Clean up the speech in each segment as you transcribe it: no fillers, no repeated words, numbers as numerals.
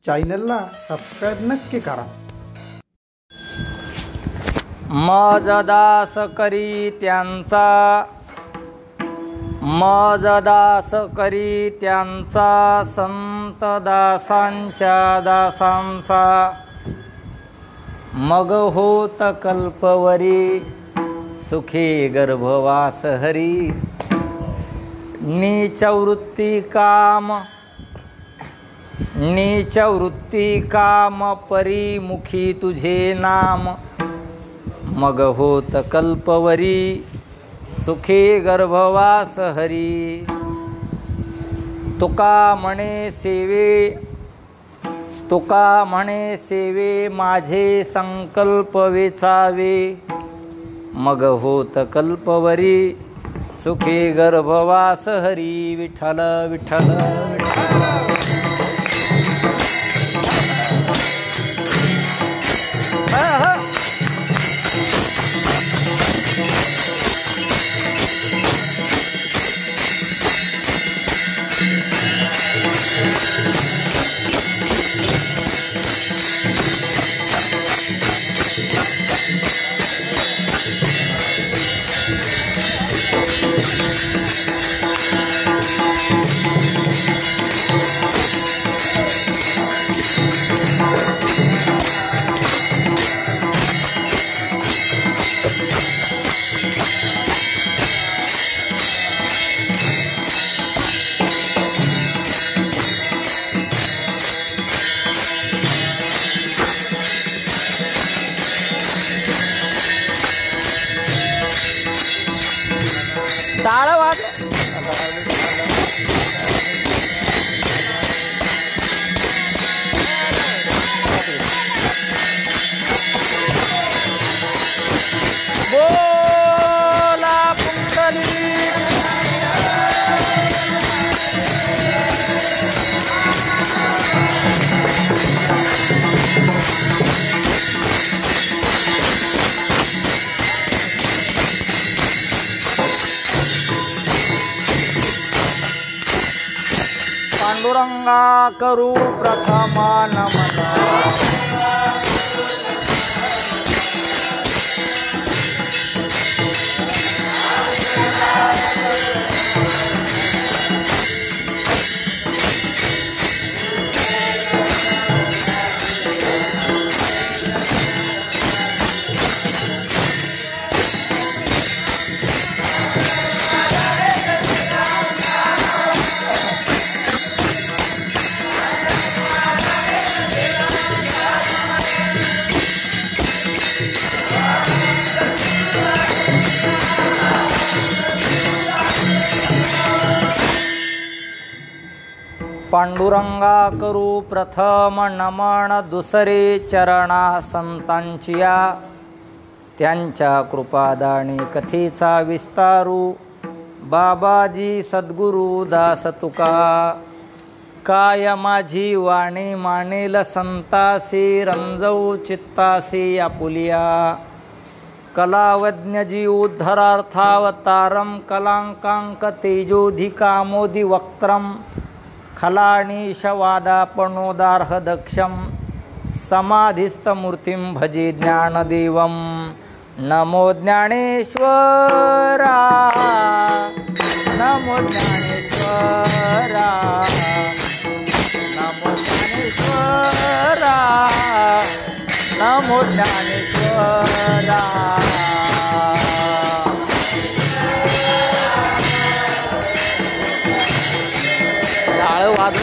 चॅनलला सबस्क्राईब नक्की करा. मजदास करी त्यांचा, मजदास करी त्यांचा, संत दासांच्या दासांचा. मग होत कल्पवरी, सुखी गर्भवास हरी. नीच वृत्ती काम, नीच वृत्ती काम, परिमुखी तुझे नाम. मग होत कल्पवरी, सुखी गर्भवास हरी. तुका म्हणे सेवे, तुका म्हणे सेवे, माझे संकल्प वेचावे. मग होत कल्पवरी, सुखी गर्भवास हरी. विठ्ठल विठ्ठल विठ्ठल. टाळ वाज. बोला पुंडलिक. पांडुरंगा करू प्रथम नमन. पांडुरंगा करू प्रथम नमन, दुसरे चरणा संतांचिया. त्यांच्या कृपादानी कथेचा विस्तारू, बाबाजी सद्गुरु दास तुका. काय माझी वाणी मानेल संतासी, रंजवू चित्तासी आपुलिया. कलावज्ञजी उद्धरार्थावतारम, कलांकांक तेजोधिकामोदि वक्त्रम. खलाणीशवादापणोदार्ह दक्षम, समाधिस्थ मूर्तिं भजे ज्ञानदेवम. नमो ज्ञानेश्वरा, नमो ज्ञानेश्वरा, नमो ज्ञानेश्वरा, नमो ज्ञानेश्वरा. टाळ वाज.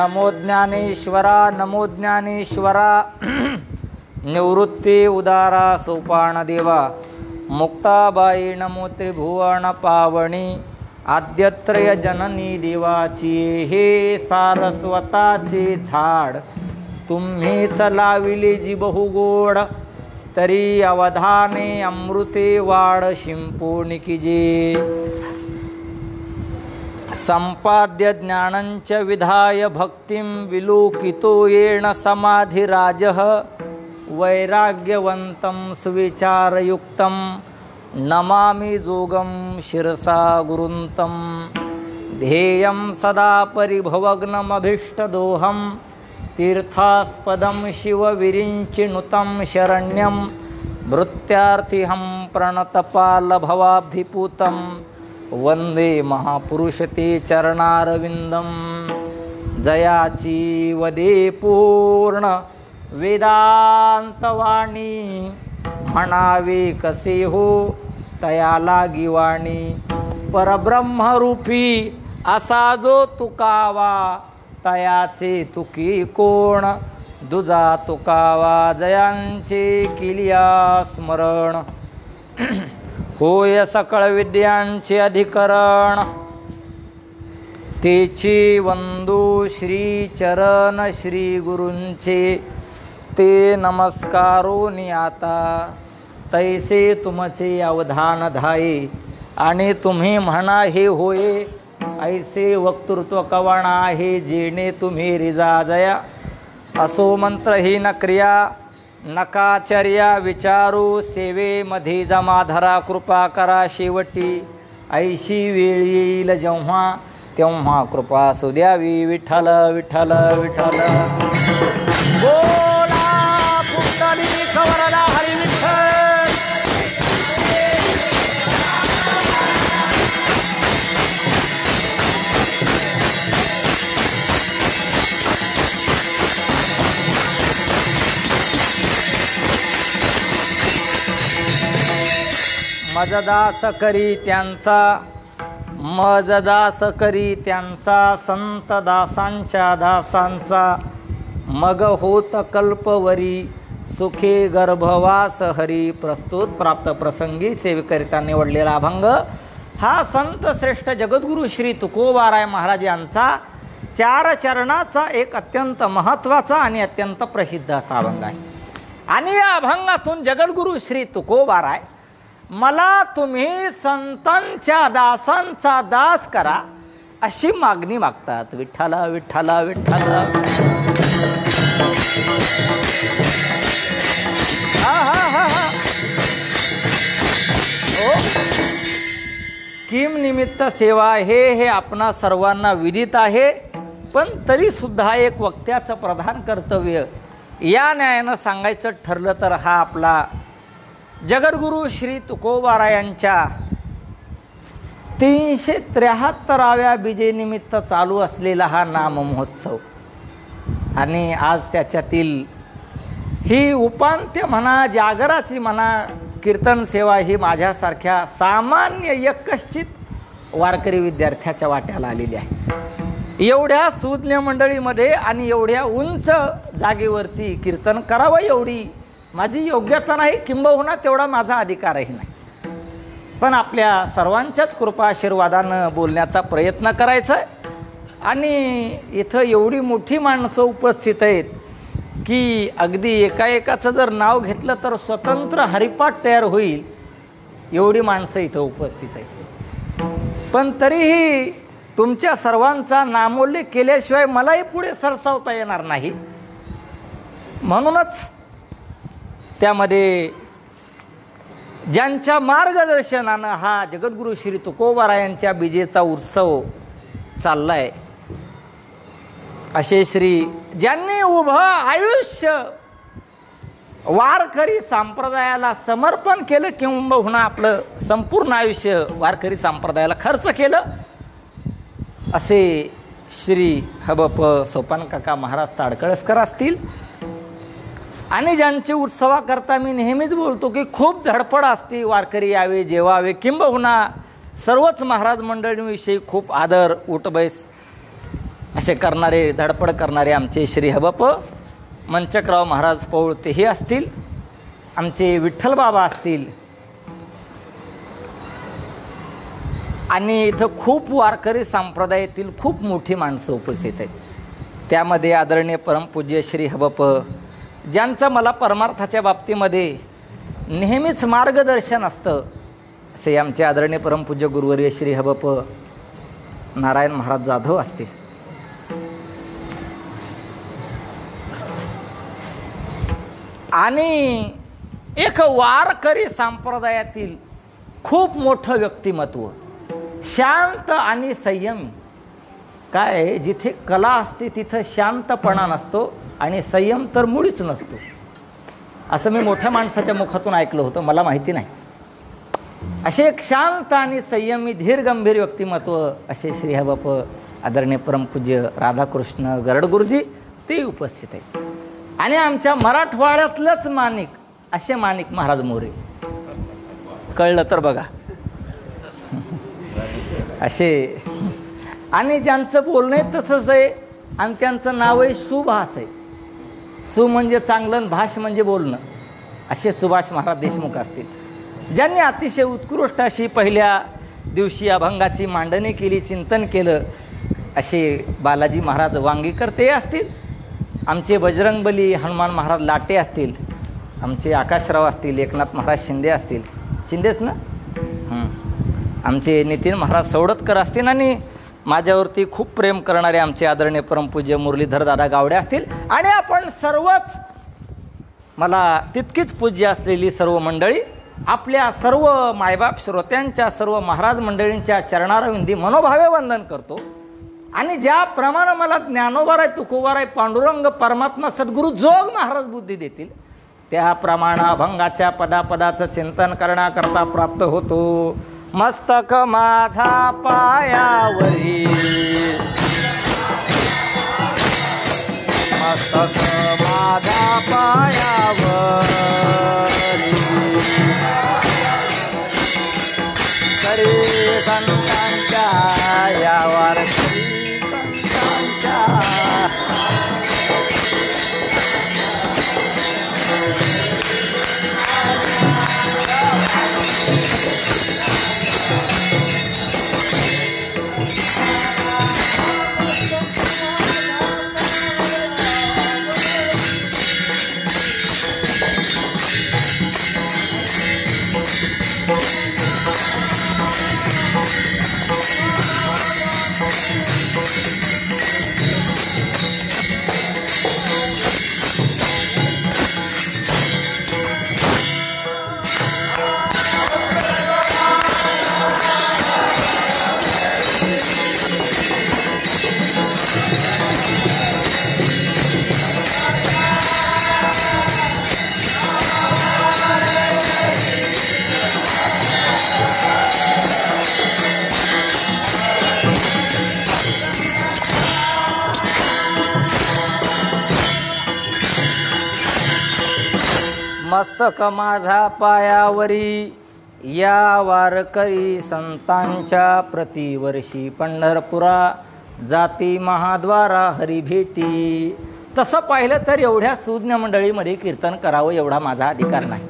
नमो ज्ञानेश्वरा नमो ज्ञानेश्वरा निवृत्ती उदारा सोपान देवा मुक्ताबाई नमो त्रिभुवन पावणी आद्यत्रय जननी देवाची हे सारस्वताचे झाड तुम्हीच लाविले जी बहुगोड तरी अवधाने अमृते वाड शिंपोनिकीजे संपाद्य ज्ञानंच विधाय भक्तिं विलोकितो येन समाधिराजः वैराग्यवन्तं सुविचारयुक्तं नमामि जोगं शिरसा गुरुन्तं ध्येयं सदा परिभवग्नमभीष्टदोहं तीर्थास्पदं शिवविरिञ्चिनुतं शरण्यं मृत्यार्थिहं प्रणतपालभवाब्धिपूतं वंदे महापुरुषते चरणारविंदम जयाची वदे पूर्ण वेदांतवाणी म्हणावे कसे हो तया लागी वाणी परब्रह्मरूपी असा जो तुकावा तयाचे तुकी कोण दुजा तुकावा जयांचे किलिया स्मरण होय सकळ विद्यांचे अधिकरण तेची वंदू श्री चरण श्री गुरूंचे ते नमस्कारोनी आता तैसे तुमचे अवधान धाये आणि तुम्ही म्हणा हे होय ऐसे वक्तृत्व कवणा आहे जेणे तुम्ही रिजा जया असो मंत्रहीन क्रिया नकाचर्या विचारू सेवेमध्ये जमा धरा कृपा करा शेवटी ऐशी वेळ येईल जेव्हा तेव्हा कृपा असू द्यावी विठ्ठल विठ्ठल विठ्ठल बोला पुंडलिक वरदा हरी विठ्ठल मजदास करी त्यांचा मजदास करी त्यांचा संत दासांच्या दासांचा मग होत कल्पवरी सुखे गर्भवास हरी प्रस्तुत प्राप्त प्रसंगी सेवेकरिता निवडलेला अभंग हा संत श्रेष्ठ जगद्गुरु श्री तुकोबाराय महाराज यांचा चार चरणाचा एक अत्यंत महत्त्वाचा आणि अत्यंत प्रसिद्ध असा अभंग आहे. आणि या अभंगातून जगद्गुरु श्री तुकोबाराय मला तुम्ही संतांच्या दासांचा दास करा अशी मागणी मागतात. विठ्ठल विठ्ठल विठ्ठल किम निमित्त सेवा हे आपणा सर्वांना विदित आहे. पण तरी सुद्धा एक वक्त्याचं प्रधान कर्तव्य या न्यायानं सांगायचं ठरलं तर हा आपला जगद्गुरु श्री तुकोबारायांच्या 373व्या बीजेनिमित्त चालू असलेला हा नाम महोत्सव आणि आज त्याच्यातील ही उपांत्य म्हणा जागराची म्हणा कीर्तन सेवा ही माझ्यासारख्या सामान्य यकश्चित वारकरी विद्यार्थ्याच्या वाट्याला आलेली आहे. एवढ्या सुज्ञ मंडळीमध्ये आणि एवढ्या उंच जागेवरती कीर्तन करावं एवढी माझी योग्यता नाही किंबहुना तेवढा माझा अधिकारही नाही. पण आपल्या सर्वांच्याच कृपा आशीर्वादानं बोलण्याचा प्रयत्न करायचा आहे. आणि इथं एवढी मोठी माणसं उपस्थित आहेत की अगदी एकाएकाचं जर नाव घेतलं तर स्वतंत्र हरिपाठ तयार होईल एवढी माणसं इथं उपस्थित आहेत. पण तरीही तुमच्या सर्वांचा नामोल्लेख केल्याशिवाय मलाही पुढे सरसावता येणार नाही. म्हणूनच त्यामध्ये ज्यांच्या मार्गदर्शनानं हा जगद्गुरु श्री तुकोबारायांच्या बीजेचा उत्सव चाललाय असे श्री ज्यांनी उभं आयुष्य वारकरी संप्रदायाला समर्पण केलं किंबहुना आपलं संपूर्ण आयुष्य वारकरी संप्रदायाला खर्च केलं असे श्री हबप सोपान काका महाराज ताडकळसकर असतील. आणि ज्यांचे उत्सवाकरता मी नेहमीच बोलतो की खूप धडपड असते वारकरी यावे जेवावे किंबहुना सर्वच महाराज मंडळींविषयी खूप आदर उठबैस असे करणारे, धडपड करणारे आमचे श्री हबप मंचकराव महाराज पौळ तेही असतील, आमचे विठ्ठल बाबा असतील, आणि इथं खूप वारकरी संप्रदायातील खूप मोठी माणसं उपस्थित आहेत. त्यामध्ये आदरणीय परमपूज्य श्री हबप, ज्यांचं मला परमार्थाच्या बाबतीमध्ये नेहमीच मार्गदर्शन असतं, असे आमचे आदरणीय परमपूज्य गुरुवर्य श्री हबप नारायण महाराज जाधव असतील. आणि एक वारकरी संप्रदायातील खूप मोठं व्यक्तिमत्व, शांत आणि संयमी. काय, जिथे कला असते तिथं शांतपणा नसतो आणि संयम तर मुळीच नसतो, असं मी मोठ्या माणसाच्या मुखातून ऐकलं होतं, मला माहिती नाही. असे एक शांत आणि संयमी धीर गंभीर व्यक्तिमत्व असे श्री हबप आदरणीय परमपूज्य राधाकृष्ण गरडगुरुजी ते उपस्थित आहेत. आणि आमच्या मराठवाड्यातलंच माणिक असे माणिक महाराज मोरे, कळलं तर बघा असे. आणि ज्यांचं बोलणं तसंच आहे आणि त्यांचं नाव आहे सुभाष आहे. सु म्हणजे चांगलं, भाष म्हणजे बोलणं, असे सुभाष महाराज देशमुख असतील, ज्यांनी अतिशय उत्कृष्ट अशी पहिल्या दिवशी अभंगाची मांडणी केली, चिंतन केलं, असे बालाजी महाराज वांगीकर ते असतील, आमचे बजरंगबली हनुमान महाराज लाटे असतील, आमचे आकाशराव असतील, एकनाथ महाराज शिंदे असतील, शिंदेच ना, आमचे नितीन महाराज सवडतकर असतील, आणि माझ्यावरती खूप प्रेम करणारे आमचे आदरणीय परमपूज्य मुरलीधर दादा गावडे असतील. आणि आपण सर्वच, मला तितकीच पूज्य असलेली सर्व मंडळी, आपल्या सर्व मायबाप श्रोत्यांच्या, सर्व महाराज मंडळींच्या चरणारविंदी मनोभावे वंदन करतो. आणि ज्याप्रमाणे मला ज्ञानोबाराय, तुकोबाराय, पांडुरंग, परमात्मा, सद्गुरू, जोग महाराज बुद्धी देतील, त्याप्रमाणे अभंगाच्या पदापदाचं चिंतन करण्याकरता प्राप्त होतो. मस्तक माझा पायावरी, मस्तक माझा पायावरी, श्री संतांच्या यावर, श्री संतांच्या मस्तक माझा पायावरी, या वारकरी संतांच्या प्रतिवर्षी पंढरपुरा जाती महाद्वारा हरिभेटी. तसं पाहिलं तर एवढ्या सुज्ञ मंडळीमध्ये कीर्तन करावं एवढा माझा अधिकार नाही.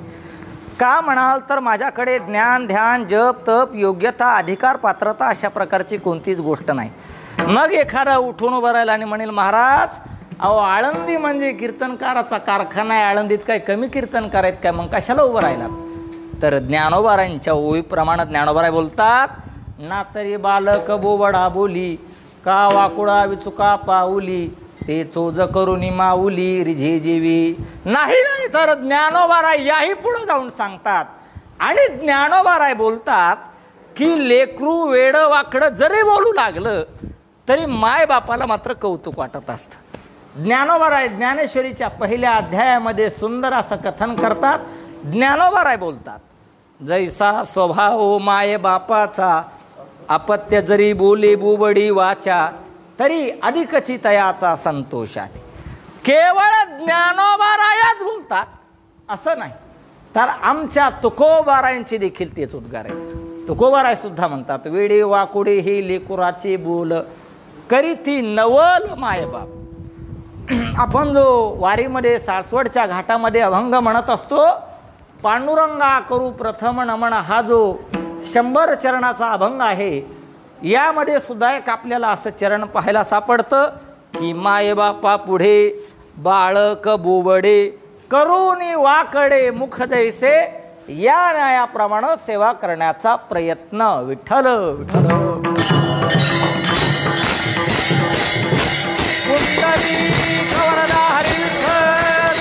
का म्हणाल तर माझ्याकडे ज्ञान, ध्यान, जप, तप, योग्यता, अधिकार, पात्रता अशा प्रकारची कोणतीच गोष्ट नाही. मग एखादा उठून उभं राहिला आणि म्हणेल, महाराज अहो आळंदी म्हणजे कीर्तनकाराचा कारखाना आहे, आळंदीत काय कमी कीर्तनकार आहेत काय, मग कशाला उभं राहिला. तर ज्ञानोबारांच्या ओळीप्रमाणे ज्ञानोबाराय बोलतात, ना तरी बालक बोबडा बोली, का वाकुळा विचुका पाऊली, ते चोज करुनी माऊली रिझे जीवी. नाही तर ज्ञानोबाराय याही पुढे जाऊन सांगतात. आणि ज्ञानोबाराय बोलतात की लेकरू वेड वाकड जरी बोलू लागलं तरी माय बापाला मात्र कौतुक वाटत असतं. ज्ञानोबाराय ज्ञानेश्वरीच्या पहिल्या अध्यायामध्ये सुंदर असं कथन करतात. ज्ञानोबाराय बोलतात, जैसा स्वभाव माये बापाचा, अपत्य जरी बोले बुबडी वाचा, तरी अधिकची तयाचा संतोष आहे. केवळ ज्ञानोबारायच बोलतात असं नाही, तर आमच्या तुकोबारायांची देखील तेच उद्गार आहेत. तुकोबाराय सुद्धा म्हणतात, वेडे वाकुडे ही लेकुराचे बोल, करीती नवल मायबाप. आपण जो वारीमध्ये सासवडच्या घाटामध्ये अभंग म्हणत असतो, पांडुरंगा करू प्रथम नमन, हा जो 100 चरणाचा अभंग आहे, यामध्ये सुद्धा एक आपल्याला असं चरण पाहायला सापडतं की मायबापा पुढे बाळक बोबडे करूनी वाकडे मुख दैसे, या न्यायाप्रमाणे सेवा करण्याचा प्रयत्न. विठ्ठल विठ्ठल. पुंडलिक वरदा हरी विठ्ठल.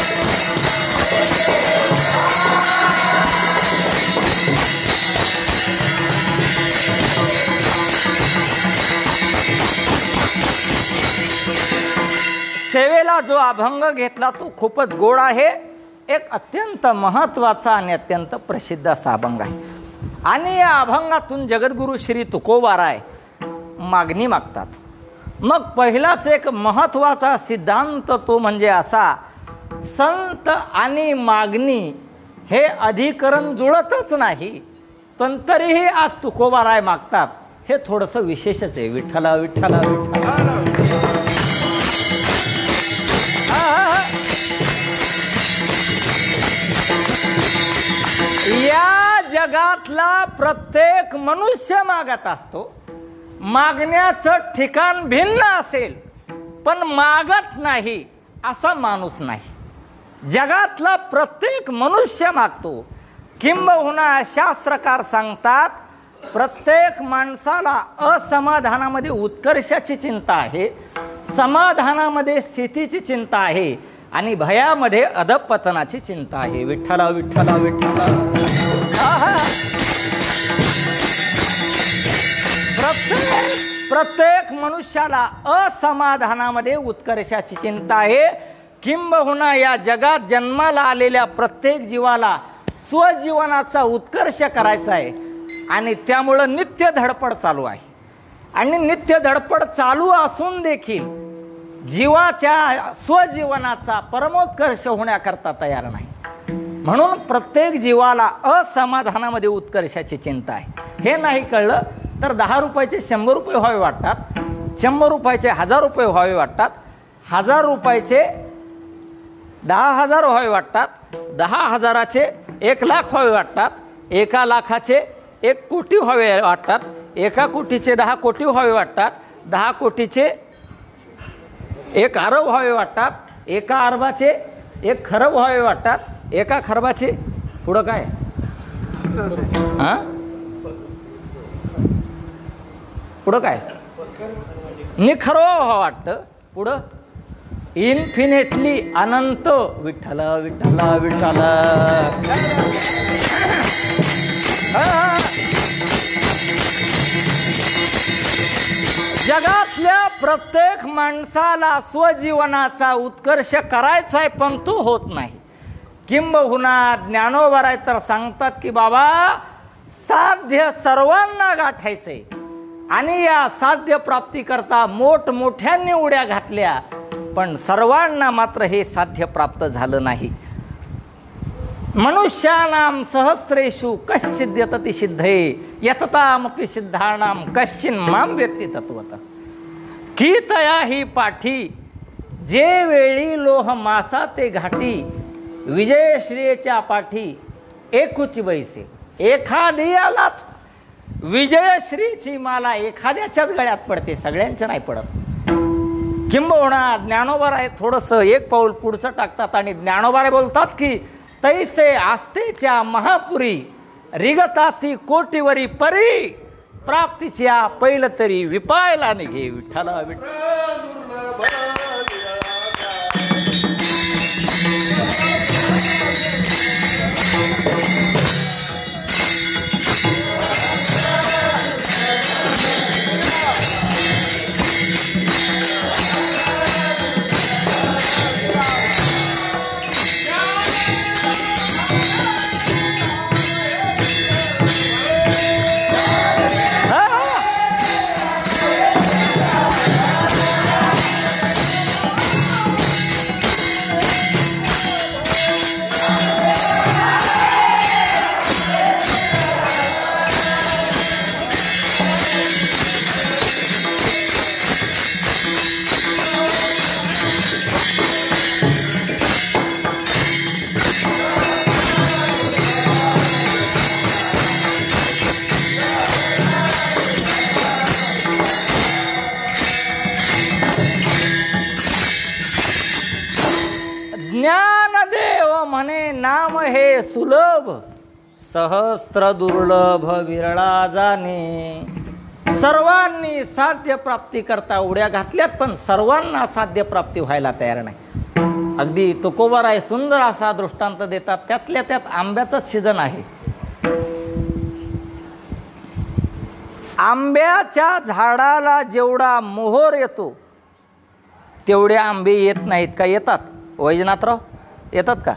सेवेला जो अभंग घेतला तो खूपच गोड आहे. एक अत्यंत महत्त्वाचा आणि अत्यंत प्रसिद्ध असा अभंग आहे. आणि या अभंगातून जगद्गुरु श्री तुकोबाराय मागणी मागतात. मग पहिलाच एक महत्त्वाचा सिद्धांत तो म्हणजे असा, संत आणि मागणी हे अधिकरण जुळतच नाही, पण तरीही आज तुकोबाराय मागतात. हे थोडंसं विशेषच आहे. विठ्ठला विठ्ठला विठ्ठला. या जगातला प्रत्येक मनुष्य मागत असतो. मागण्याचं ठिकाण भिन्न असेल पण मागत नाही असा माणूस नाही. जगातला प्रत्येक मनुष्य मागतो. किंबहुना शास्त्रकार सांगतात, प्रत्येक माणसाला असमाधानामध्ये उत्कर्षाची चिंता आहे, समाधानामध्ये स्थितीची चिंता आहे आणि भयामध्ये अधपतनाची चिंता आहे. विठ्ठला विठ्ठला विठ्ठला. प्रत्येक मनुष्याला असमाधानामध्ये उत्कर्षाची चिंता आहे. किंबहुना या जगात जन्माला आलेल्या प्रत्येक जीवाला स्वजीवनाचा उत्कर्ष करायचा आहे आणि त्यामुळं नित्य धडपड चालू आहे. आणि नित्य धडपड चालू असून देखील जीवाच्या स्वजीवनाचा परमोत्कर्ष होण्याकरता तयार नाही. म्हणून प्रत्येक जीवाला असमाधानामध्ये उत्कर्षाची चिंता आहे. हे नाही कळलं तर 10 रुपयाचे 100 रुपये व्हावे वाटतात, 100 रुपयाचे 1000 रुपये व्हावे वाटतात, 1000 रुपयाचे 10,000 व्हावे वाटतात, 10,000चे 1,00,000 व्हावे वाटतात, 1,00,000चे 1 कोटी व्हावे वाटतात, 1 कोटीचे 10 कोटी व्हावे वाटतात, 10 कोटीचे 1 अरब व्हावे वाटतात, 1 अरबाचे 1 खरब व्हावे वाटतात, 1 खरबाचे पुढं काय हां पुढं काय निखरो व्हावं वाटतं, पुढं इन्फिनिटली अनंत. विठ्ठला विठ्ठला विठ्ठला. जगातल्या प्रत्येक माणसाला स्वजीवनाचा उत्कर्ष करायचा आहे पण तो होत नाही. किंबहुना ज्ञानोबा तर सांगतात की बाबा, साध्य सर्वांना गाठायचंय आणि या साध्य प्राप्ती करता मोठमोठ्यांनी उड्या घातल्या पण सर्वांना मात्र हे साध्य प्राप्त झालं नाही. मनुष्यानां सहस्रेषु कश्चिद् यतति सिद्धे यततामपि सिद्धानां कश्चिन् मां व्यक्ती तत्वतः. की तया ही पाठी जे वेळी लोह मासा ते घाटी, विजयश्रीच्या पाठी एकूच बैसे. एखाद्यालाच विजयश्रीची माला एखाद्याच्याच गळ्यात पडते, सगळ्यांच्या नाही पडत. किंबहुना ज्ञानोबाराय थोडंसं एक पाऊल पुढचं टाकतात आणि ज्ञानोबाराय बोलतात की तैसे आस्तेच्या महापुरी रिगताती कोटीवरी परी, प्राप्तीच्या पैल तरी विपायला निघे. विठ्ठला विठ्ठला. नाम हे सुलभ, सहस्त्र दुर्लभ विरळा जाणे. सर्वांनी साध्य प्राप्ती करता उड्या घातल्यात, पण सर्वांना साध्य प्राप्ती व्हायला तयार नाही. अगदी तुकोबाराय सुंदर असा दृष्टांत देतात. त्यातल्या त्यात आंब्याचंच सीजन आहे. आंब्याच्या झाडाला जेवढा मोहर येतो तेवढे आंबे येत नाहीत का? येतात. वैजनाथराव, येतात का?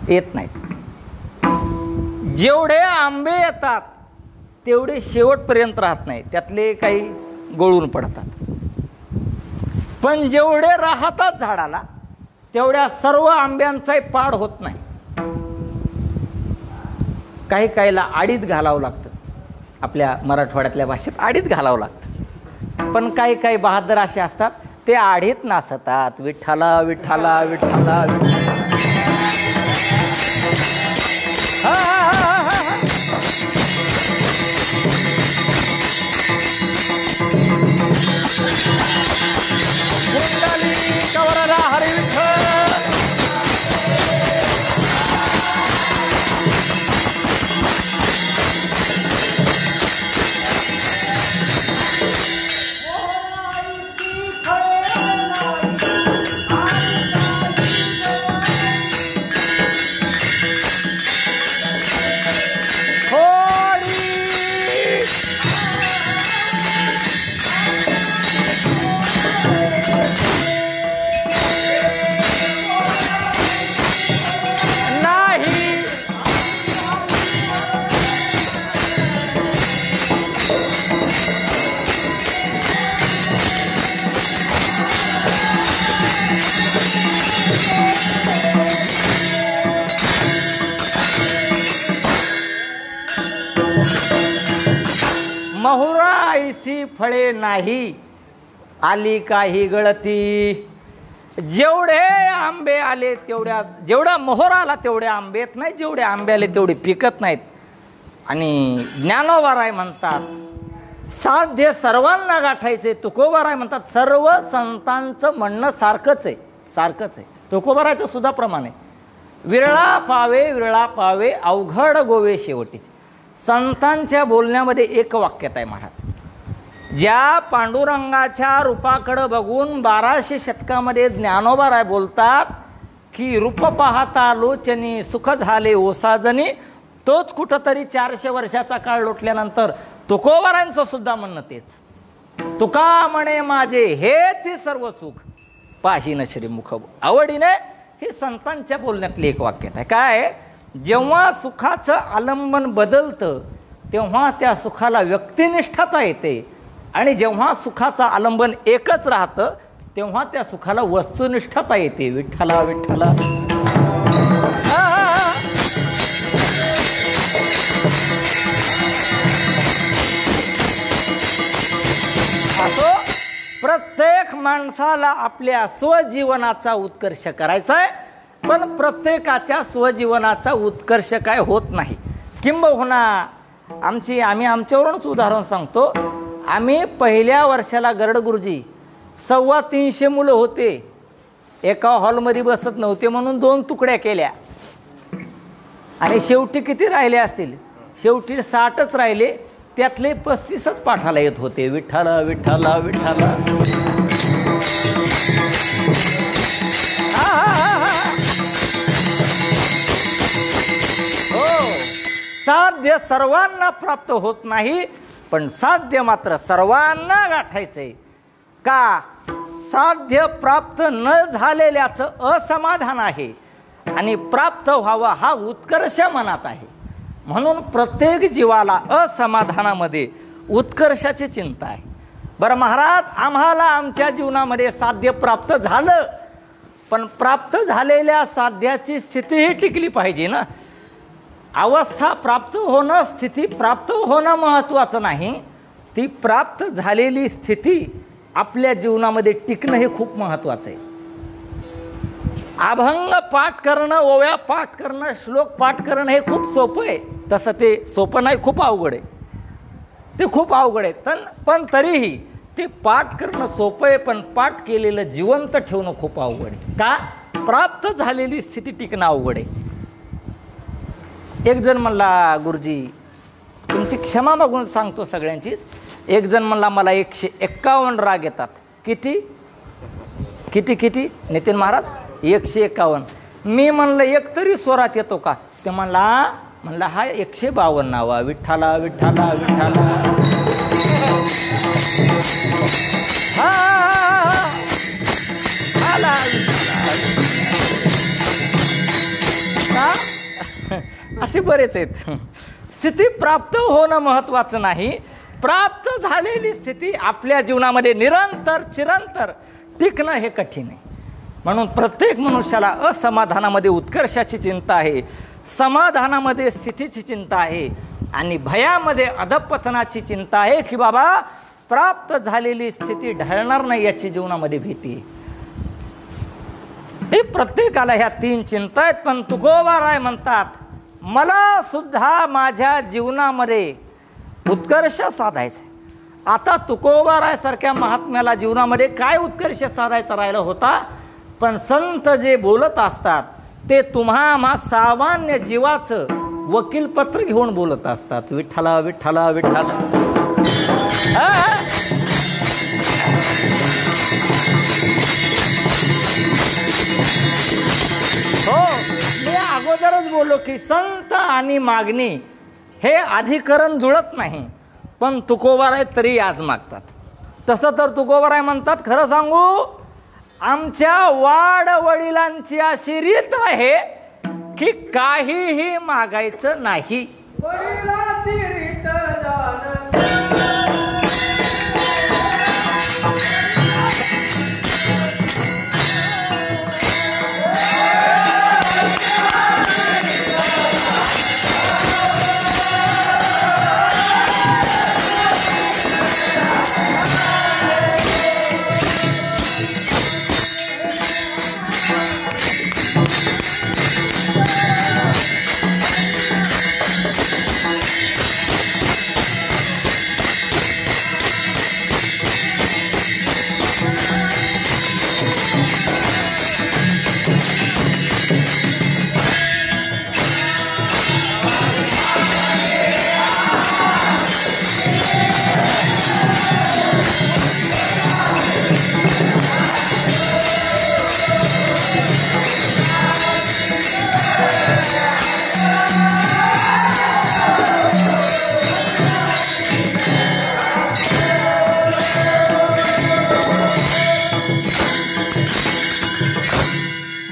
येत नाहीत. जेवढे आंबे येतात तेवढे शेवटपर्यंत राहत नाही, त्यातले काही गळून पडतात. पण जेवढे राहतात झाडाला तेवढ्या सर्व आंब्यांचाही पाड होत नाही. काही काहीला आडीत घालावं लागतं. आपल्या मराठवाड्यातल्या भाषेत आडीत घालावं लागतं. पण काही काही बहादर असे असतात, ते आडीत नाचतात. विठ्ठला विठ्ठला विठ्ठला विठ्ठला. कवरला हरी विठ्ठल. महुरा ऐसी फळे नाही, आली काही गळती. जेवढे आंबे आले तेवढ्या, जेवढा मोहर आला तेवढे आंबे येत नाही, जेवढे आंबे आले तेवढे पिकत नाहीत. आणि ज्ञानोबाराय म्हणतात साध्य सर्वांना गाठायचे. तुकोबाराय म्हणतात सर्व संतांचं म्हणणं सारखंच आहे, सारखंच आहे. तुकोबारायचं सुद्धा प्रमाण आहे. विरळा पावे अवघड गोवे शेवटीचे. संतांच्या बोलण्यामध्ये एक वाक्यात आहे महाराज. ज्या पांडुरंगाच्या रूपाकडे बघून 1200 शतकामध्ये ज्ञानोबाराय बोलतात की रूप पाहता लोचनी सुख झाले ओसाजनी, तोच कुठंतरी 400 वर्षाचा काळ लोटल्यानंतर तुकोबारांचं सुद्धा म्हणणं तेच. तुका म्हणे माझे हेच सर्व सुख, पाहिन श्रीमुख आवडीने. हे संतांच्या बोलण्यातले एक वाक्य आहे. काय? जेव्हा सुखाचं आलंबन बदलतं तेव्हा त्या सुखाला व्यक्तिनिष्ठता येते, आणि जेव्हा सुखाचं आलंबन एकच राहतं तेव्हा त्या सुखाला वस्तुनिष्ठता येते. विठ्ठला विठ्ठला. असो प्रत्येक माणसाला आपल्या स्वजीवनाचा उत्कर्ष करायचा आहे, पण प्रत्येकाच्या स्वजीवनाचा उत्कर्ष काय होत नाही. किंबहुना आम्ही आमच्यावरूनच उदाहरण सांगतो. आम्ही पहिल्या वर्षाला गरडगुरुजी 325 मुलं होते, एका हॉलमध्ये बसत नव्हते म्हणून 2 तुकड्या केल्या, आणि शेवटी किती राहिले असतील? शेवटी 60च राहिले. त्यातले 35च पाठाला येत होते. विठ्ठला विठ्ठला विठ्ठला. साध्य सर्वांना प्राप्त होत नाही, पण साध्य मात्र सर्वांना गाठायचंय. का? साध्य प्राप्त न झालेल्याचं असमाधान आहे, आणि प्राप्त व्हावा हा उत्कर्ष मनात आहे. म्हणून प्रत्येक जीवाला असमाधानामध्ये उत्कर्षाची चिंता आहे. बरं महाराज, आम्हाला आमच्या जीवनामध्ये साध्य प्राप्त झालं, पण प्राप्त झालेल्या साध्याची स्थितीही टिकली पाहिजे ना. अवस्था प्राप्त होणं, स्थिती प्राप्त होणं महत्त्वाचं नाही, ती प्राप्त झालेली स्थिती आपल्या जीवनामध्ये टिकणं हे खूप महत्त्वाचं आहे. अभंग पाठ करणं, ओव्या पाठ करणं, श्लोक पाठ करणं हे खूप सोपं आहे. तसं ते सोपं नाही, खूप अवघड आहे. ते खूप अवघड आहे. पण तरीही ते पाठ करणं सोपं आहे, पण पाठ केलेलं जिवंत ठेवणं खूप अवघड आहे. का? प्राप्त झालेली स्थिती टिकणं अवघड आहे. एक जण म्हणला, गुरुजी तुमची क्षमा मागून सांगतो सगळ्यांचीच. एक जण म्हणला, मला 151 राग येतात. किती किती किती नितीन महाराज? 151. मी म्हणलं एक तरी स्वरात येतो का? ते म्हणला हा 152 नावा, विठ्ठला विठ्ठला विठ्ठला. हा आला असे बरेच आहेत. स्थिती प्राप्त होणं महत्वाचं नाही, प्राप्त झालेली स्थिती आपल्या जीवनामध्ये निरंतर चिरंतर टिकणं हे कठीण आहे. म्हणून प्रत्येक मनुष्याला असमाधानामध्ये उत्कर्षाची चिंता आहे, समाधानामध्ये स्थितीची चिंता आहे आणि भयामध्ये अधपतनाची चिंता आहे की बाबा प्राप्त झालेली स्थिती ढळणार नाही याची जीवनामध्ये भीती आहे. हे प्रत्येकाला ह्या 3 चिंता आहेत. पण तुकोबाराय म्हणतात, मला सुद्धा माझ्या जीवनामध्ये उत्कर्ष साधायचा. आता तुकोबाराय सारख्या महात्म्याला जीवनामध्ये काय उत्कर्ष साधायचा राहिला होता. पण संत जे बोलत असतात ते तुम्हा सामान्य जीवाचं वकीलपत्र घेऊन बोलत असतात. विठ्ठला विठ्ठला विठ्ठला. हो, मी अगोदरच बोललो की संत आणि मागणी हे अधिकरण जुळत नाही. पण तुकोबाराय तरी आज मागतात. तसं तर तुकोबाराय म्हणतात, खरं सांगू आमच्या वाडवडिलांची अशी रीत आहे की काहीही मागायचं नाही. वडिलांची रीत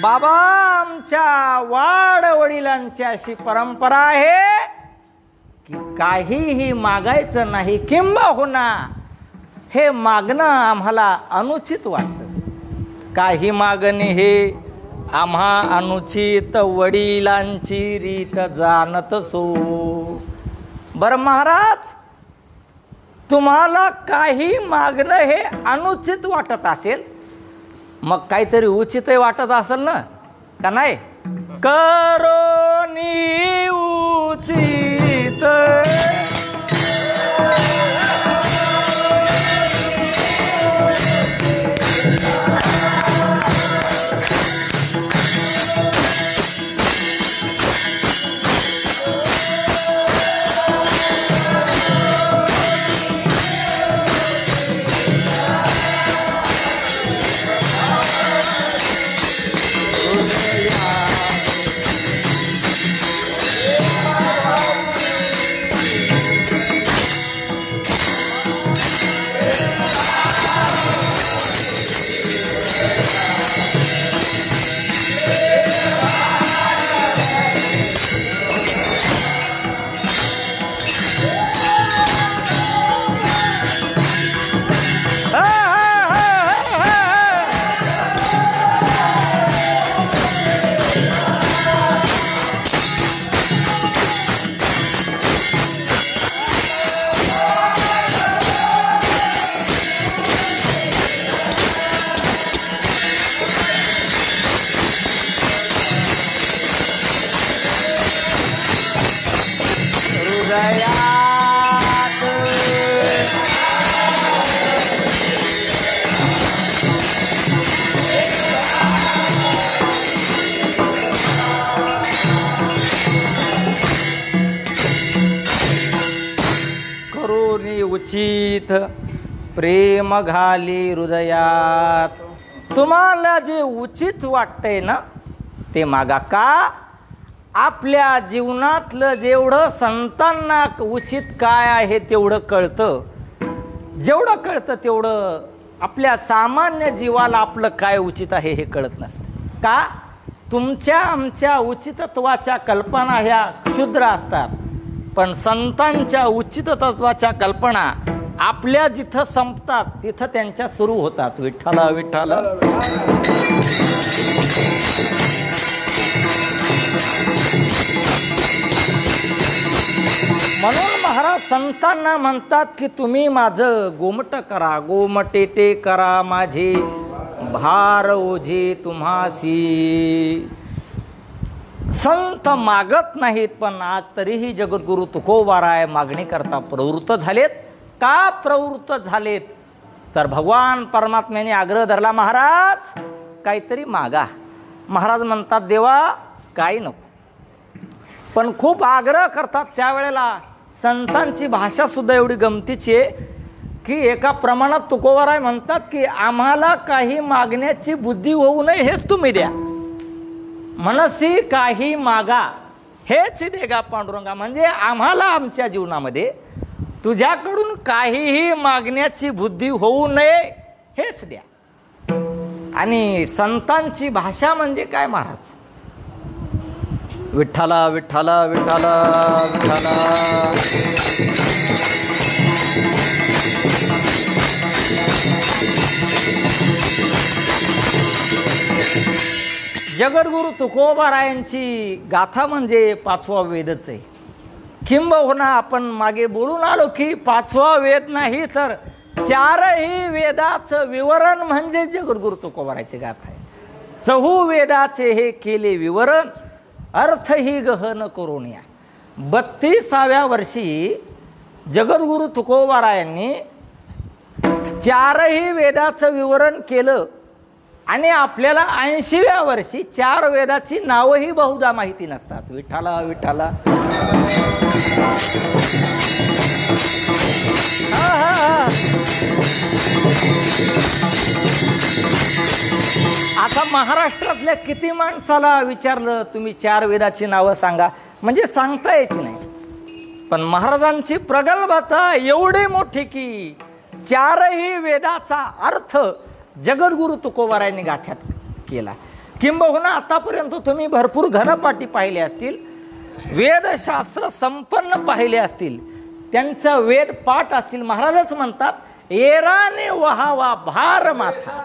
बाबा आमच्या वाडवडिलांची अशी परंपरा आहे की काहीही मागायचं नाही, किंबहुना हे मागणं आम्हाला अनुचित वाटतं. काही मागणे हे आम्हा अनुचित वडिलांची रीत जाणत सो. बरं महाराज, तुम्हाला काही मागणं हे अनुचित वाटत असेल, मग काहीतरी उचितही वाटत असेल ना, का नाही? करोनी उचित उचित प्रेम घाली हृदयात. तुम्हाला जे उचित वाटतंय ना ते मागा. का? आपल्या जीवनातलं जेवढं संतांना उचित काय आहे तेवढं कळतं. जेवढं कळतं तेवढं आपल्या सामान्य जीवाला आपलं काय उचित आहे हे कळत नसतं. का? तुमच्या आमच्या उचितत्वाच्या कल्पना ह्या क्षुद्र असतात, पण संतांच्या उचितत्वाच्या कल्पना आपल्या जिथं संपतात तिथं त्यांच्या सुरू होतात. विठ्ठला विठ्ठला. म्हणून महाराज संतांना म्हणतात की तुम्ही माझं गोमट करा, गोमटेटे करा माझे भार ओझे तुम्हासी. संत मागत नाहीत, पण आज तरीही जगद्गुरु तुकोबाराय मागणी करता प्रवृत्त झालेत. का प्रवृत्त झालेत? तर भगवान परमात्म्याने आग्रह धरला, महाराज काहीतरी मागा. महाराज म्हणतात देवा काही नको, पण खूप आग्रह करतात. त्यावेळेला संतांची भाषा सुद्धा एवढी गमतीची आहे की एका प्रमाणात तुकोबाराय म्हणतात की आम्हाला काही मागण्याची बुद्धी होऊ नये हेच तुम्ही द्या. मनसी काही मागा हेच देगा पांडुरंगा. म्हणजे आम्हाला आमच्या जीवनामध्ये तुझ्याकडून काहीही मागण्याची बुद्धी होऊ नये हेच द्या. आणि संतांची भाषा म्हणजे काय महाराज? विठ्ठला विठ्ठला विठ्ठला विठ्ठला. जगद्गुरु तुकोबारायांची गाथा म्हणजे पाचवा वेदच आहे. किंबहुना आपण मागे बोलून आलो की पाचवा वेद नाही तर चारही वेदाचं विवरण म्हणजे जगद्गुरु तुकोबारायांची गाथा आहे. चहू वेदाचे हे केले विवरण अर्थही गहन करून या. 32व्या वर्षी जगद्गुरु तुकोबारायांनी चारही वेदाचं विवरण केलं आणि आपल्याला 80व्या वर्षी 4 वेदाची नावही बहुधा माहिती नसतात. विठ्ठला विठ्ठला. आता महाराष्ट्रातल्या किती माणसाला विचारलं तुम्ही 4 वेदाची नावं सांगा म्हणजे सांगता यायची नाही. पण महाराजांची प्रगल्भता एवढी मोठी की 4ही वेदाचा अर्थ जगद्गुरु तुकोबारायांनी गाठ्यात केला. किंबहुना आतापर्यंत तुम्ही भरपूर घनपाठी पाहिले असतील, वेदशास्त्र संपन्न पाहिले असतील, त्यांचा वेद पाठ असतील. महाराजच म्हणतात एराने वहावा भार माथा.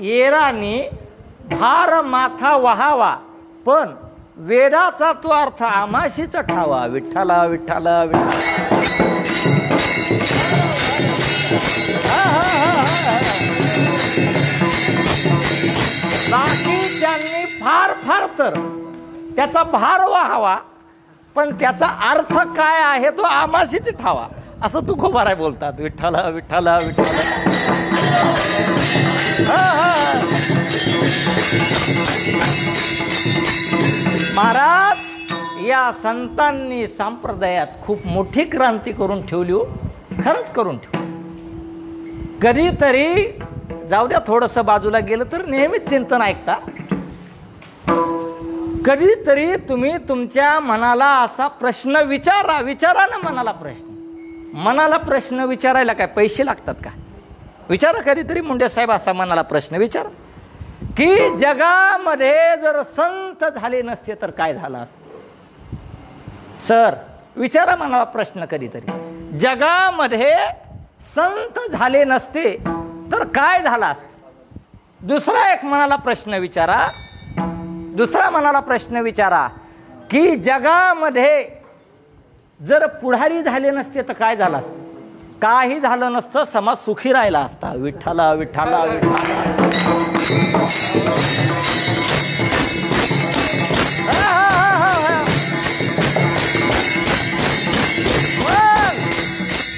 एराने भार माथा वहावा, पण वेदाचा तो अर्थ आमाशीच ठावा. विठ्ठला विठ्ठला विठ्ठला. बाकी त्यांनी फार फार तर त्याचा भार व्हावा, पण त्याचा अर्थ काय आहे तो आमाशीच ठावा, असं तुकोबाराय बोलतात. विठ्ठला विठ्ठला विठ्ठला. महाराज या संतांनी संप्रदायात खूप मोठी क्रांती करून ठेवली हो, खरंच करून ठेवली. कधीतरी जाऊ द्या थोडंसं बाजूला गेलं तर नेहमीच चिंतन ऐकता. कधीतरी तुम्ही तुमच्या मनाला असा प्रश्न विचारा ना. मनाला प्रश्न विचारायला काय पैसे लागतात का? विचारा कधीतरी मुंडे साहेब असा मनाला प्रश्न विचारा की जगामध्ये जर संत झाले नसते तर काय झालं असतं. सर विचारा मनाला प्रश्न कधीतरी, जगामध्ये संत झाले नसते तर काय झालं असतं. दुसरा एक मनाला प्रश्न विचारा की जगामध्ये जर पुढारी झाले नसते तर काय झालं असतं. काही झालं नसतं, समाज सुखी राहिला असता. विठ्ठला विठ्ठला विठ्ठला.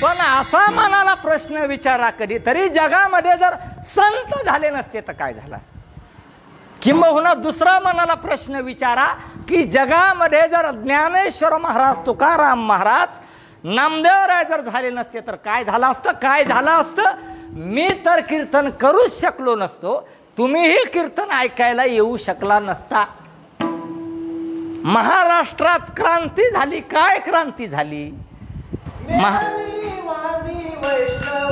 पण असा मनाला प्रश्न विचारा कधीतरी, जगामध्ये जर संत झाले नसते तर काय झालं असतं. किंबहुना दुसरा मनाला प्रश्न विचारा की जगामध्ये जर ज्ञानेश्वर महाराज, तुकाराम महाराज, नामदेवराय जर झाले नसते तर काय झालं असतं. मी तर कीर्तन करूच शकलो नसतो, तुम्हीही कीर्तन ऐकायला येऊ शकला नसता. महाराष्ट्रात क्रांती झाली. काय क्रांती झाली. वैष्णव